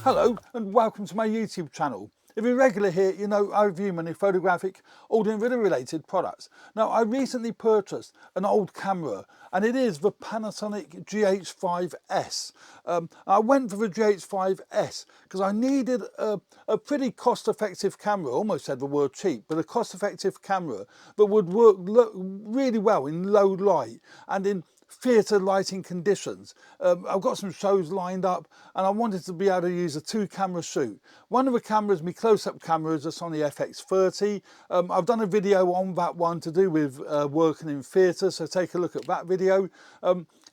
Hello and welcome to my YouTube channel. If you're regular here, you know I review many photographic, audio and video related products. Now I recently purchased an old camera and it is the Panasonic GH5S. I went for the GH5S because I needed a pretty cost-effective camera, almost said the word cheap, but a cost-effective camera that would work really well in low light and in theatre lighting conditions. I've got some shows lined up and I wanted to be able to use a 2-camera shoot. One of the cameras, my close-up camera, is a Sony FX30. I've done a video on that one to do with working in theatre, so take a look at that video.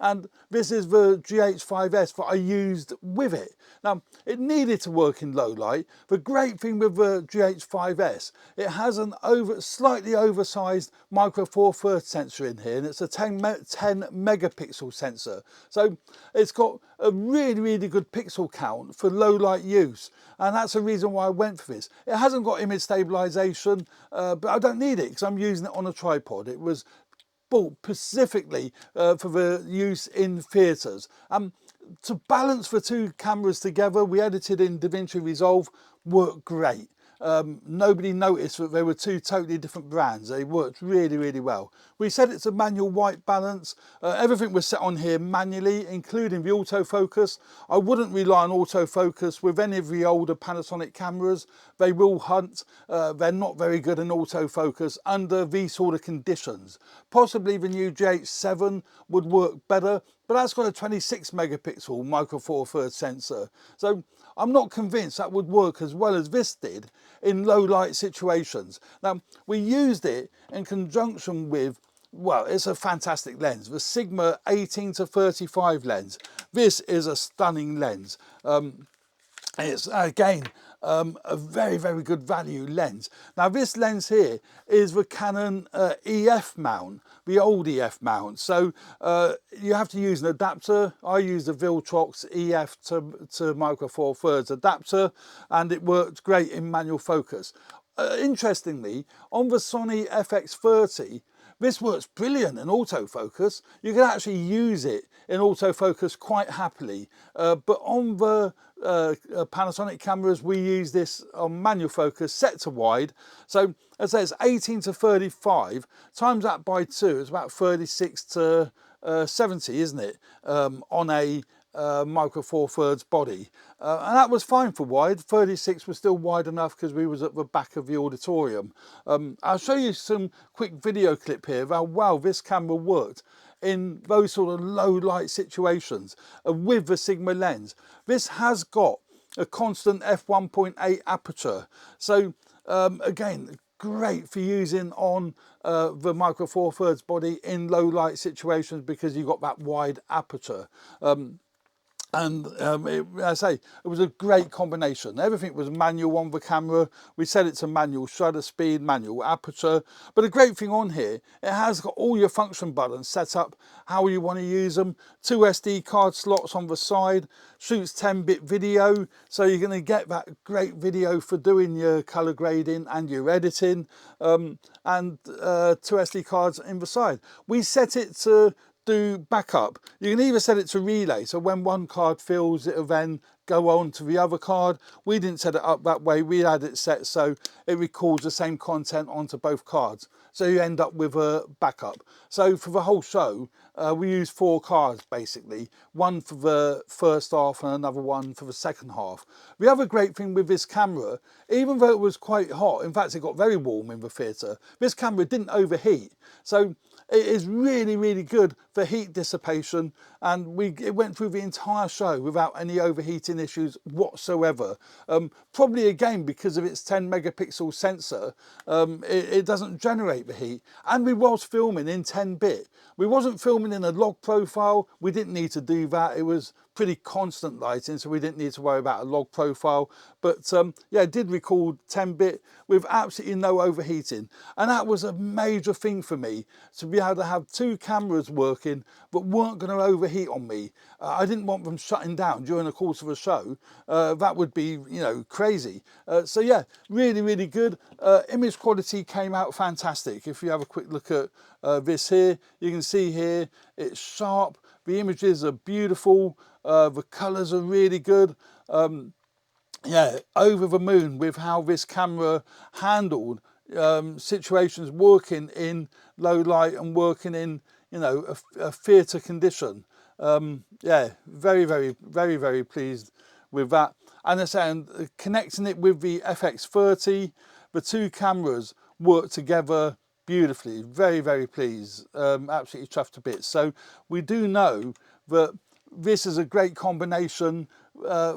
And this is the GH5S that I used with it. Now, it needed to work in low light. The great thing with the GH5S, it has an slightly oversized micro four thirds sensor in here, and it's a 10 megapixel sensor. So it's got a really good pixel count for low light use. And that's the reason why I went for this. It hasn't got image stabilization, but I don't need it because I'm using it on a tripod. It was bought specifically for the use in theatres. To balance the 2 cameras together, we edited in DaVinci Resolve, worked great. Nobody noticed that they were 2 totally different brands. They worked really well. We set it to manual white balance. Everything was set on here manually, including the autofocus. I wouldn't rely on autofocus with any of the older Panasonic cameras. They will hunt. They're not very good in autofocus under these sort of conditions. Possibly the new GH7 would work better, but that's got a 26 megapixel micro four thirds sensor. So I'm not convinced that would work as well as this did in low light situations. Now, we used it in conjunction with, well, it's a fantastic lens, the Sigma 18-35 lens. This is a stunning lens. It's again a very good value lens. Now this lens here is the Canon EF mount, the old EF mount. So you have to use an adapter. I used the Viltrox EF to micro four thirds adapter, and it worked great in manual focus. Interestingly, on the Sony FX30, this works brilliant in autofocus. You can actually use it in autofocus quite happily. But on the Panasonic cameras, we use this on manual focus set to wide. So as I say, it's 18-35, times that by 2, it's about 36-70, isn't it? On a micro four thirds body, and that was fine for wide. 36 was still wide enough because we was at the back of the auditorium. I'll show you some quick video clip here of how well this camera worked in those sort of low light situations with the Sigma lens. This has got a constant f1.8 aperture, so again, great for using on the micro four thirds body in low light situations because you've got that wide aperture. I say, it was a great combination. Everything was manual on the camera. We set it to manual shutter speed, manual aperture. But the great thing on here, it has got all your function buttons set up, how you want to use them. 2 SD card slots on the side, shoots 10-bit video. So you're going to get that great video for doing your color grading and your editing. And 2 SD cards in the side. We set it to do backup. You can either set it to relay, so when one card fills, it'll then go on to the other card. We didn't set it up that way. We had it set so it records the same content onto both cards, so you end up with a backup. So for the whole show, we used 4 cards basically, one for the first half and another one for the second half. The other great thing with this camera, even though it was quite hot, in fact it got very warm in the theatre, this camera didn't overheat. So it is really good for heat dissipation, and it went through the entire show without any overheating issues whatsoever. Probably again because of its 10 megapixel sensor, it doesn't generate the heat. And we was filming in 10-bit. We wasn't filming in a log profile. We didn't need to do that. It was pretty constant lighting, so we didn't need to worry about a log profile. But yeah, it did record 10-bit with absolutely no overheating, and that was a major thing for me, to be able to have 2 cameras working but weren't going to overheat on me. I didn't want them shutting down during the course of a show. That would be, you know, crazy. So yeah, really good. Image quality came out fantastic. If you have a quick look at this here, you can see here it's sharp, the images are beautiful, the colors are really good. yeah, over the moon with how this camera handled situations working in low light and working in, you know, a theatre condition. Yeah, very pleased with that. And I say, and connecting it with the FX30, the two cameras work together beautifully. Very pleased. Absolutely chuffed to bits. So we do know that this is a great combination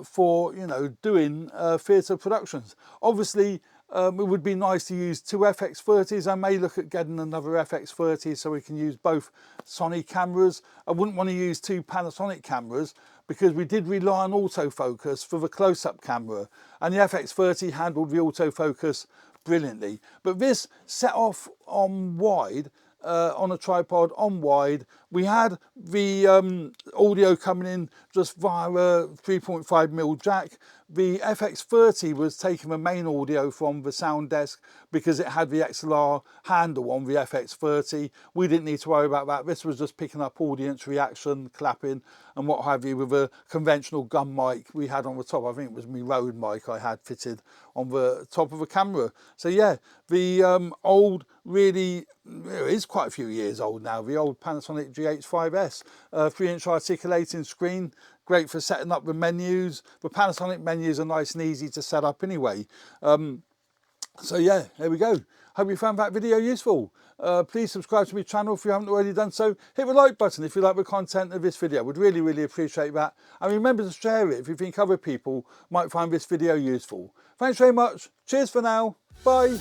for, you know, doing theatre productions. Obviously, it would be nice to use two FX30s. I may look at getting another FX30 so we can use both Sony cameras. I wouldn't want to use two Panasonic cameras because we did rely on autofocus for the close-up camera, and the FX30 handled the autofocus brilliantly. But this set off on wide, on a tripod on wide. We had the audio coming in just via a 3.5mm jack. The FX30 was taking the main audio from the sound desk because it had the XLR handle on the FX30. We didn't need to worry about that. This was just picking up audience reaction, clapping and what have you with a conventional gun mic we had on the top. I think it was my Rode mic I had fitted on the top of the camera. So yeah, the old, really, it is quite a few years old now, the old Panasonic GH5S 3-inch articulating screen, great for setting up the menus. The Panasonic menus are nice and easy to set up anyway. So yeah, there we go. Hope you found that video useful. Please subscribe to my channel if you haven't already done so. Hit the like button if you like the content of this video. Would really appreciate that. And remember to share it if you think other people might find this video useful. Thanks very much. Cheers for now. Bye.